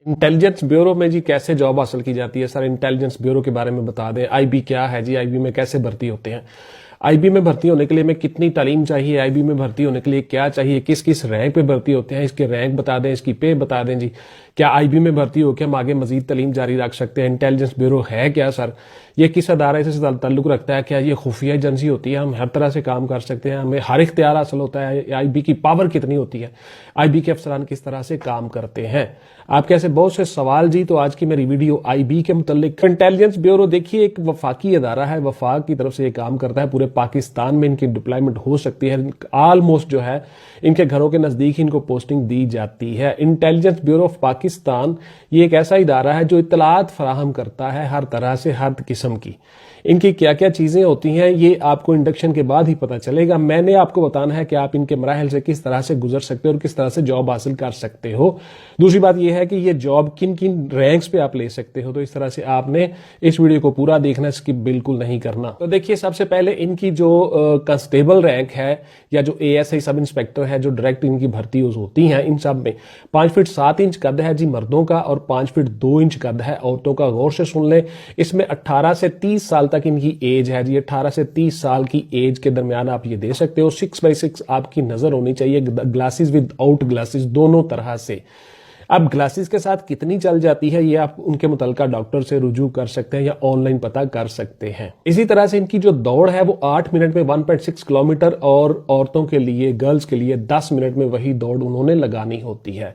Intelligence bureau में जी कैसे job हासिल की जाती है सर? इंटेलिजेंस ब्यूरो के बारे में बता दें। आईबी क्या है जी? आईबी में कैसे भर्ती होते हैं? आईबी में भर्ती होने के लिए हमें कितनी तालीम चाहिए? आईबी में भर्ती होने के लिए क्या चाहिए? किस किस रैंक पे भर्ती होते हैं? इसके रैंक बता दें, इसकी पे बता दें जी। क्या आईबी में भर्ती होकर हम आगे मजीद तालीम जारी रख सकते हैं? इंटेलिजेंस ब्यूरो है क्या सर? ये किस अदारे से ताल्लुक रखता है? क्या ये खुफिया एजेंसी होती है? हम हर तरह से काम कर सकते हैं, हमें हर इख्तियार हासिल होता है? आईबी की पावर कितनी होती है? आईबी के अफसरान किस तरह से काम करते हैं? आपके ऐसे बहुत से सवाल जी, तो आज की मेरी वीडियो आईबी के मुतालिक। इंटेलिजेंस ब्यूरो देखिए एक वफाकी अदारा है, वफाक की तरफ से ये काम करता है। पूरे पाकिस्तान में इनकी डिप्लॉयमेंट हो सकती है। ऑलमोस्ट जो है इनके घरों के नजदीक इनको पोस्टिंग दी जाती है। इंटेलिजेंस ब्यूरो ऑफ पाकिस्तान ये एक ऐसा इदारा है जो इत्तलात फराहम करता है हर तरह से, हर किस्म की। इनकी क्या क्या चीजें होती हैं ये आपको इंडक्शन के बाद ही पता चलेगा। मैंने आपको बताना है कि आप इनके मराहल से किस तरह से गुजर सकते हो और किस तरह से जॉब हासिल कर सकते हो। दूसरी बात यह है कि ये जॉब किन किन रैंक्स पे आप ले सकते हो। तो इस तरह से आपने इस वीडियो को पूरा देखना, स्किप बिल्कुल नहीं करना। तो देखिए सबसे पहले इनकी जो कांस्टेबल रैंक है या जो एएसआई सब इंस्पेक्टर है, जो डायरेक्ट इनकी भर्ती होती है, इन सब में 5 फीट 7 इंच कद है जी मर्दों का और 5 फीट 2 इंच कद है औरतों का। गौर से सुन ले, इसमें 18 से 30 साल तक इनकी एज है जी। 18 से 30 साल की एज के दरमियान आप ये दे सकते हो। 6x6 आपकी नजर होनी चाहिए, ग्लासेस विद आउट ग्लासेस दोनों तरह से। अब ग्लासेस के साथ कितनी चल जाती है ये आप उनके मुतलका डॉक्टर से रुजू कर सकते हैं या ऑनलाइन पता कर सकते हैं। इसी तरह से इनकी जो दौड़ है वो 8 मिनट में 1.6 किलोमीटर और औरतों के लिए, गर्ल्स के लिए 10 मिनट में वही दौड़ उन्होंने लगानी होती है।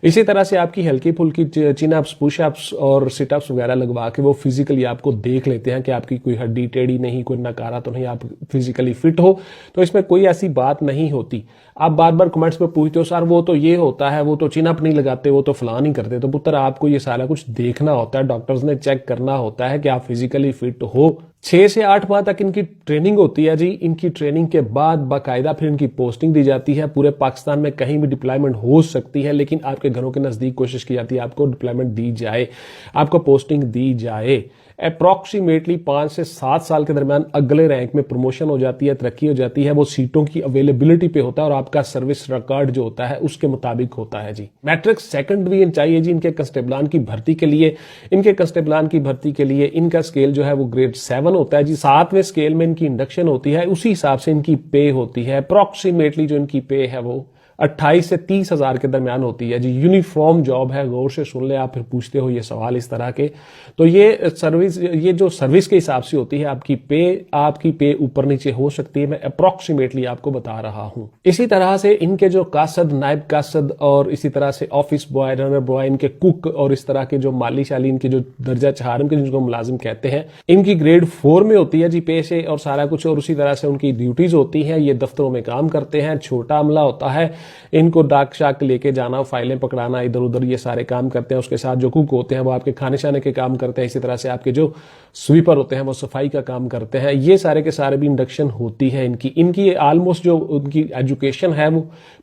इसी तरह से आपकी हल्की फुल्की चिन अप्स, पुश अप्स और सिट अप्स वगैरह लगवा के वो फिजिकली आपको देख लेते हैं कि आपकी कोई हड्डी टेढ़ी नहीं, कोई नकारा तो नहीं, आप फिजिकली फिट हो। तो इसमें कोई ऐसी बात नहीं होती। आप बार बार कमेंट्स में पूछते हो सर वो तो ये होता है, वो तो चिन अप नहीं लगाते, वो तो फलां नहीं करते। तो पुत्र आपको ये सारा कुछ देखना होता है, डॉक्टर्स ने चेक करना होता है कि आप फिजिकली फिट हो। 6 से 8 माह तक इनकी ट्रेनिंग होती है जी। इनकी ट्रेनिंग के बाद बाकायदा फिर इनकी पोस्टिंग दी जाती है। पूरे पाकिस्तान में कहीं भी डिप्लॉयमेंट हो सकती है, लेकिन आपके घरों के नजदीक कोशिश की जाती है आपको डिप्लॉयमेंट दी जाए, आपको पोस्टिंग दी जाए। अप्रॉक्सीमेटली 5 से 7 साल के दरमियान अगले रैंक में प्रमोशन हो जाती है, तरक्की हो जाती है। वो सीटों की अवेलेबिलिटी पे होता है और आपका सर्विस रिकॉर्ड जो होता है उसके मुताबिक होता है जी। मैट्रिक सेकंड डिवीजन चाहिए जी इनके कांस्टेबलान की भर्ती के लिए। इनके कांस्टेबलान की भर्ती के लिए इनका स्केल जो है वो ग्रेड 7 होता है जी। 7वें स्केल में इनकी इंडक्शन होती है, उसी हिसाब से इनकी पे होती है। अप्रॉक्सीमेटली जो इनकी पे है वो 28 से 30 हजार के दरमियान होती है जी। यूनिफॉर्म जॉब है, गौर से सुन ले। आप फिर पूछते हो ये सवाल इस तरह के, तो ये जो सर्विस के हिसाब से होती है आपकी पे ऊपर नीचे हो सकती है। मैं अप्रॉक्सीमेटली आपको बता रहा हूं। इसी तरह से इनके जो कासद, नायब कासद और इसी तरह से ऑफिस बॉय, रनर बॉय, इनके कुक और इस तरह के जो माली शाली इनके जो दर्जा 4 के जिनको मुलाजिम कहते हैं, इनकी ग्रेड 4 में होती है जी पे से और सारा कुछ। और उसी तरह से उनकी ड्यूटीज होती है, ये दफ्तरों में काम करते हैं। छोटा अमला होता है, इनको डाक शाक लेके जाना, फाइलें पकड़ाना, इधर उधर ये सारे काम करते हैं। उसके साथ जो कुक होते हैं वो आपके खाने शाने के काम करते हैं। इसी तरह से आपके जो स्वीपर होते हैं वो सफाई का काम करते हैं। ये सारे के सारे भी इंडक्शन होती है इनकी ऑलमोस्ट जो उनकी एजुकेशन है वो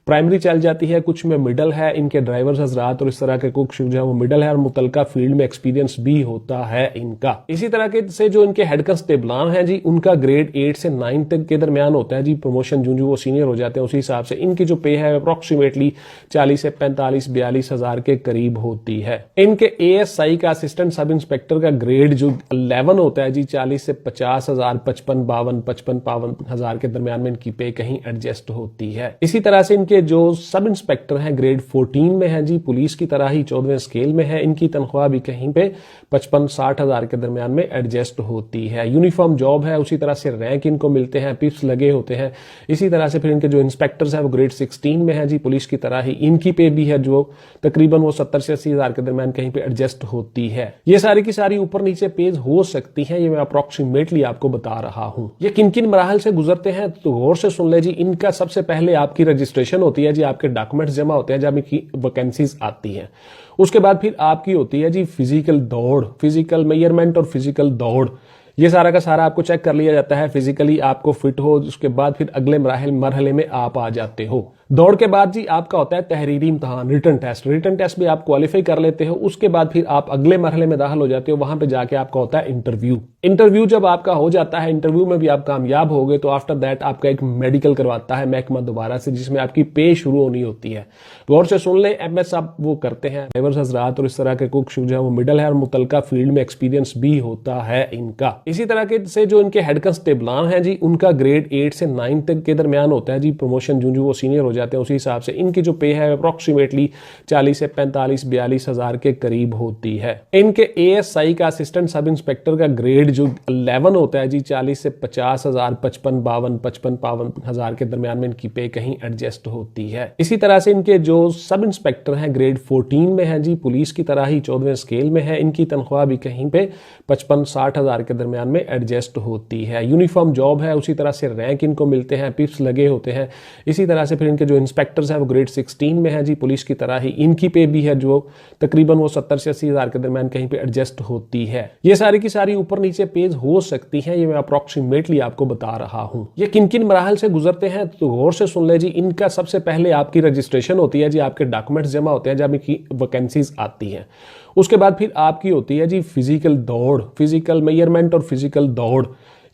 प्राइमरी चल जाती है, कुछ में मिडल है। इनके ड्राइवर्स हजरात और इस तरह के कुक जो है वो मिडल है और मुतलका फील्ड में एक्सपीरियंस भी होता है इनका। इसी तरह के से जो इनके हेड कांस्टेबलान है जी, उनका ग्रेड 8 से 9 तक के दरमियान होता है जी। प्रमोशन जो वो सीनियर हो जाते हैं उसी हिसाब से इनकी जो पे है अप्रोक्सीमेटली 40 से 45-42 हजार के करीब होती है। इनके एएसआई का, असिस्टेंट सब इंस्पेक्टर का ग्रेड जो 11 होता है जी, 40 से 50 हजार, 55 हजार के दरमियान में इनकी पे कहीं एडजस्ट होती है। इसी तरह से इनके जो सब इंस्पेक्टर हैं ग्रेड 14 में है जी, पुलिस की तरह ही 14वें स्केल में है। इनकी तनख्वाह भी कहीं पे 55-60 हजार के दरमियान में एडजस्ट होती है। यूनिफॉर्म जॉब है, उसी तरह से रैंक इनको मिलते हैं, पिप्स लगे होते हैं। इसी तरह से फिर इनके जो इंस्पेक्टर्स हैं वो ग्रेड 16 में है जी, पुलिस की तरह ही। इनकी पे भी है जो तकरीबन वो 70 से 80 हजार के दरमियान कहीं पे एडजस्ट होती है। ये सारी की सारी ऊपर नीचे पेज हो सकती है, ये मैं अप्रोक्सीमेटली आपको बता रहा हूं। ये किन किन मराहल से गुजरते हैं तो गौर से सुन ले जी। इनका सबसे पहले आपकी रजिस्ट्रेशन होती है जी, आपके डॉक्यूमेंट्स जमा होते हैं जब इनकी वैकेंसीज आती हैं। उसके बाद फिर आपकी होती है जी फिजिकल दौड़, फिजिकल मेजरमेंट और फिजिकल दौड़। ये सारा का सारा आपको चेक कर लिया जाता है, फिजिकली आपको फिट हो। उसके बाद फिर अगले मरहले में आप आ जाते हो। दौड़ के बाद जी आपका होता है तहरीरी इम्तहान, रिटन टेस्ट। रिटन टेस्ट भी आप क्वालिफाई कर लेते हो, उसके बाद फिर आप अगले मरहले में दाखिल हो जाते हो, वहां पे जाके आपका होता है इंटरव्यू। इंटरव्यू जब आपका हो जाता है, इंटरव्यू में भी आप कामयाब हो गए तो आफ्टर दैट आपका एक मेडिकल करवाता है महकमा दोबारा से, जिसमें आपकी पे शुरू होनी होती है। गौर से सुन ले, एमएस आप वो करते हैं ड्राइवर्स हजरात और इस तरह के कुक जो है वो मिडल है और मुतलका फील्ड में एक्सपीरियंस भी होता है इनका। इसी तरह के से जो इनके हेड कांस्टेबलान हैं जी, उनका ग्रेड 8 से 9 तक के दरमियान होता है जी। प्रमोशन जो वो सीनियर हो जाते हैं उसी हिसाब से इनकी जो पे है अप्रोक्सीमेटली 40 से 45-42 हजार के करीब होती है। इनके एएसआई का असिस्टेंट सब इंस्पेक्टर का ग्रेड जो 11 होता है जी, 40 से 50 हजार, 55-52 हजार के दरमियान में इनकी पे कहीं एडजस्ट होती है। इसी तरह से इनके जो सब इंस्पेक्टर हैं ग्रेड 14 में है जी, पुलिस की तरह ही 14वें स्केल में है। इनकी तनख्वाह भी कहीं पे 55-60 हजार के दरमियान में एडजस्ट होती है। यूनिफॉर्म जॉब है, उसी तरह से रैंक इनको मिलते हैं, पिप्स लगे होते हैं। इसी तरह से फिर इनके जो इंस्पेक्टर्स हैं वो ग्रेड 16 में है जी, पुलिस की तरह ही। इनकी पे भी है जो तकरीबन वो 70 से 80 हजार के दरमियान कहीं पे एडजस्ट होती है। ये सारी की सारी ऊपर नीचे पेज हो सकती है, ये मैं अप्रोक्सीमेटली आपको बता रहा हूं। ये किन किन मराहल से गुजरते हैं तो गौर से सुन ले जी। इनका सबसे पहले आपकी रजिस्ट्रेशन होती है जी, आपके डॉक्यूमेंट्स जमा होते हैं जब इनकी वैकेंसीज आती हैं। उसके बाद फिर आपकी होती है जी फिजिकल दौड़, फिजिकल मेजरमेंट और फिजिकल दौड़।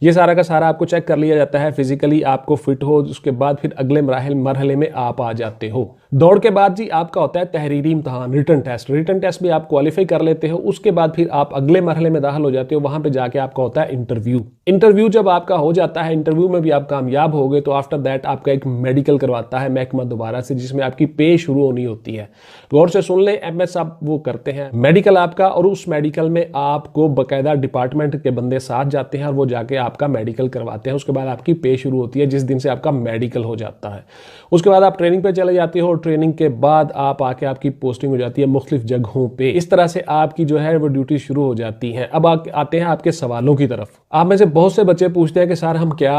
ये सारा का सारा आपको चेक कर लिया जाता है, फिजिकली आपको फिट हो, उसके बाद फिर अगले मरहले में आप आ जाते हो। दौड़ के बाद जी आपका होता है तहरीरी इम्तहान, रिटन टेस्ट। रिटन टेस्ट भी आप क्वालिफाई कर लेते हो, उसके बाद फिर आप अगले मरहले में दाखिल हो जाते हो, वहां पे जाके आपका होता है इंटरव्यू। इंटरव्यू जब आपका हो जाता है, इंटरव्यू में भी आप कामयाब हो गए तो आफ्टर दैट आपका एक मेडिकल करवाता है महकमा दोबारा से, जिसमें आपकी पे शुरू होनी होती है। गौर से सुन ले, एमएस आप वो करते हैं मेडिकल आपका, और उस मेडिकल में आपको बाकायदा डिपार्टमेंट के बंदे साथ जाते हैं और वो जाके आपका मेडिकल करवाते हैं। उसके बाद आपकी पे शुरू होती है जिस दिन से आपका मेडिकल हो जाता है। उसके बाद आप ट्रेनिंग पे चले जाते हो, ट्रेनिंग के बाद आप आके आपकी पोस्टिंग हो जाती है मुख्तलिफ जगहों पे। इस तरह से आपकी जो है वो ड्यूटी शुरू हो जाती है। अब आते हैं आपके सवालों की तरफ। आप में से बहुत से बच्चे पूछते हैं कि सर हम क्या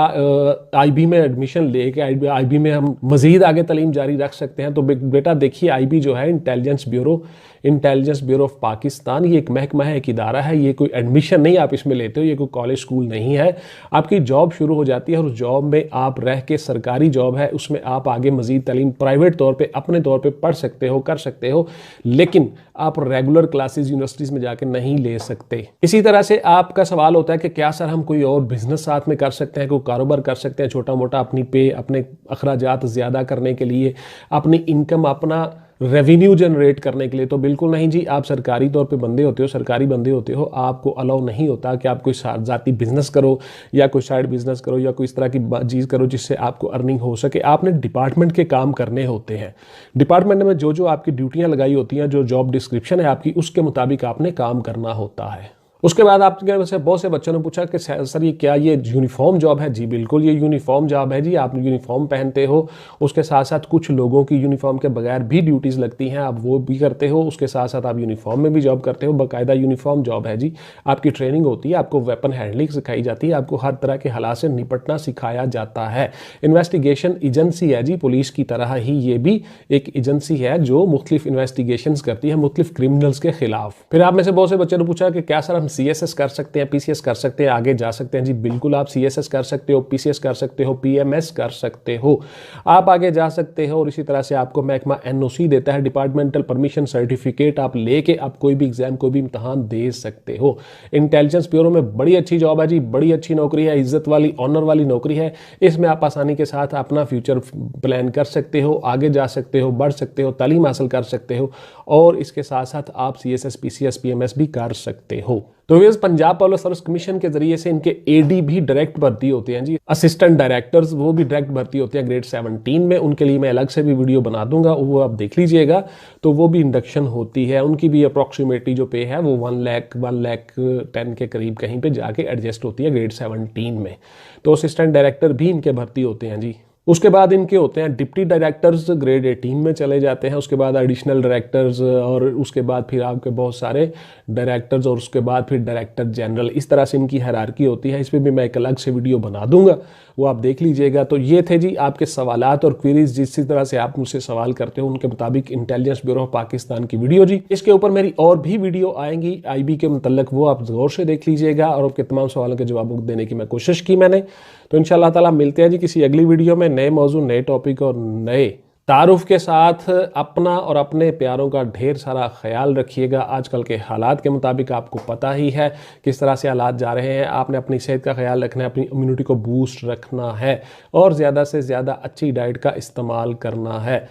आईबी में एडमिशन लेके आईबी में हम मजीद आगे तालीम जारी रख सकते हैं? तो बेटा देखिए, आईबी जो है इंटेलिजेंस ब्यूरो ऑफ पाकिस्तान, ये एक महकमा है, एक इदारा है। ये कोई एडमिशन नहीं आप इसमें लेते हो, ये कोई कॉलेज स्कूल नहीं है। आपकी जॉब शुरू हो जाती है और उस जॉब में आप रह के, सरकारी जॉब है, उसमें आप आगे मजीद तालीम प्राइवेट तौर पे अपने तौर पे पढ़ सकते हो, कर सकते हो, लेकिन आप रेगुलर क्लासेस यूनिवर्सिटीज में जाके नहीं ले सकते। इसी तरह से आपका सवाल होता है कि क्या सर हम कोई और बिजनेस साथ में कर सकते हैं, कोई कारोबार कर सकते हैं छोटा मोटा, अपनी पे, अपने अखराजात ज़्यादा करने के लिए, अपनी इनकम, अपना रेवेन्यू जनरेट करने के लिए? तो बिल्कुल नहीं जी। आप सरकारी तौर पे बंदे होते हो, सरकारी बंदे होते हो, आपको अलाउ नहीं होता कि आप कोई ज़ाती बिजनेस करो या कोई साइड बिजनेस करो या कोई इस तरह की चीज़ करो जिससे आपको अर्निंग हो सके। आपने डिपार्टमेंट के काम करने होते हैं। डिपार्टमेंट में जो आपकी ड्यूटियाँ लगाई होती हैं, जो जॉब डिस्क्रिप्शन है आपकी, उसके मुताबिक आपने काम करना होता है। उसके बाद आपके वैसे बहुत से बच्चों ने पूछा कि सर ये क्या ये यूनिफॉर्म जॉब है? जी बिल्कुल, ये यूनिफॉर्म जॉब है जी। आप यूनिफॉर्म पहनते हो, उसके साथ साथ कुछ लोगों की यूनिफॉर्म के बगैर भी ड्यूटीज़ लगती हैं, आप वो भी करते हो। उसके साथ साथ आप यूनिफॉर्म में भी जॉब करते हो, बाकायदा यूनिफॉर्म जॉब है जी। आपकी ट्रेनिंग होती है, आपको वेपन हैंडलिंग सिखाई जाती है, आपको हर तरह के हालात से निपटना सिखाया जाता है। इन्वेस्टिगेशन एजेंसी है जी, पुलिस की तरह ही ये भी एक एजेंसी है जो मुख्तलिफ इन्वेस्टिगेशन करती है मुख्तलिफ क्रिमिनल्स के खिलाफ। फिर आप में से बहुत से बच्चों ने पूछा कि क्या सर हम सीएसएस कर सकते हैं, पीसीएस कर सकते हैं, आगे जा सकते हैं? जी बिल्कुल, आप सीएसएस कर सकते हो, पीसीएस कर सकते हो, पीएमएस कर सकते हो, आप आगे जा सकते हो। और इसी तरह से आपको महकमा एनओसी देता है, डिपार्टमेंटल परमिशन सर्टिफिकेट, आप लेके आप कोई भी एग्जाम, कोई भी इम्तहान दे सकते हो। इंटेलिजेंस ब्यूरो में बड़ी अच्छी जॉब है जी, बड़ी अच्छी नौकरी है, इज्जत वाली, ऑनर वाली नौकरी है। इसमें आप आसानी के साथ अपना फ्यूचर प्लान कर सकते हो, आगे जा सकते हो, बढ़ सकते हो, तालीम हासिल कर सकते हो, और इसके साथ साथ आप सीएसएस, पीसीएस, पीएमएस भी कर सकते हो। तो ये पंजाब पब्लिक सर्विस कमीशन के जरिए से इनके एडी भी डायरेक्ट भर्ती होते हैं जी। असिस्टेंट डायरेक्टर्स वो भी डायरेक्ट भर्ती होते हैं ग्रेड 17 में। उनके लिए मैं अलग से भी वीडियो बना दूंगा, वो आप देख लीजिएगा। तो वो भी इंडक्शन होती है, उनकी भी अप्रॉक्सीमेटली जो पे है वो 1,10,000 के करीब कहीं पे जाके एडजस्ट होती है ग्रेड 17 में। तो असिस्टेंट डायरेक्टर भी इनके भर्ती होते हैं जी। उसके बाद इनके होते हैं डिप्टी डायरेक्टर्स, ग्रेड 18 में चले जाते हैं। उसके बाद एडिशनल डायरेक्टर्स, और उसके बाद फिर आपके बहुत सारे डायरेक्टर्स, और उसके बाद फिर डायरेक्टर जनरल। इस तरह से इनकी हायरार्की होती है। इस पर भी मैं एक अलग से वीडियो बना दूंगा, वो आप देख लीजिएगा। तो ये थे जी आपके सवालात और क्वेरीज, जिस तरह से आप मुझसे सवाल करते हो उनके मुताबिक इंटेलिजेंस ब्यूरो ऑफ पाकिस्तान की वीडियो जी। इसके ऊपर मेरी और भी वीडियो आएंगी आईबी के मुतल्लक, वो आप गौर से देख लीजिएगा, और आपके तमाम सवालों के जवाब देने की मैं कोशिश की मैंने। तो इंशाअल्लाह ताला मिलते हैं जी किसी अगली वीडियो में, नए मौजू, नए टॉपिक और नए तारुफ के साथ अपना और अपने प्यारों का ढेर सारा ख्याल रखिएगा। आजकल के हालात के मुताबिक आपको पता ही है किस तरह से हालात जा रहे हैं। आपने अपनी सेहत का ख्याल रखना है, अपनी इम्यूनिटी को बूस्ट रखना है और ज़्यादा से ज़्यादा अच्छी डाइट का इस्तेमाल करना है।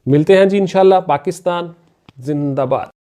मिलते हैं जी इंशाल्लाह। पाकिस्तान जिंदाबाद।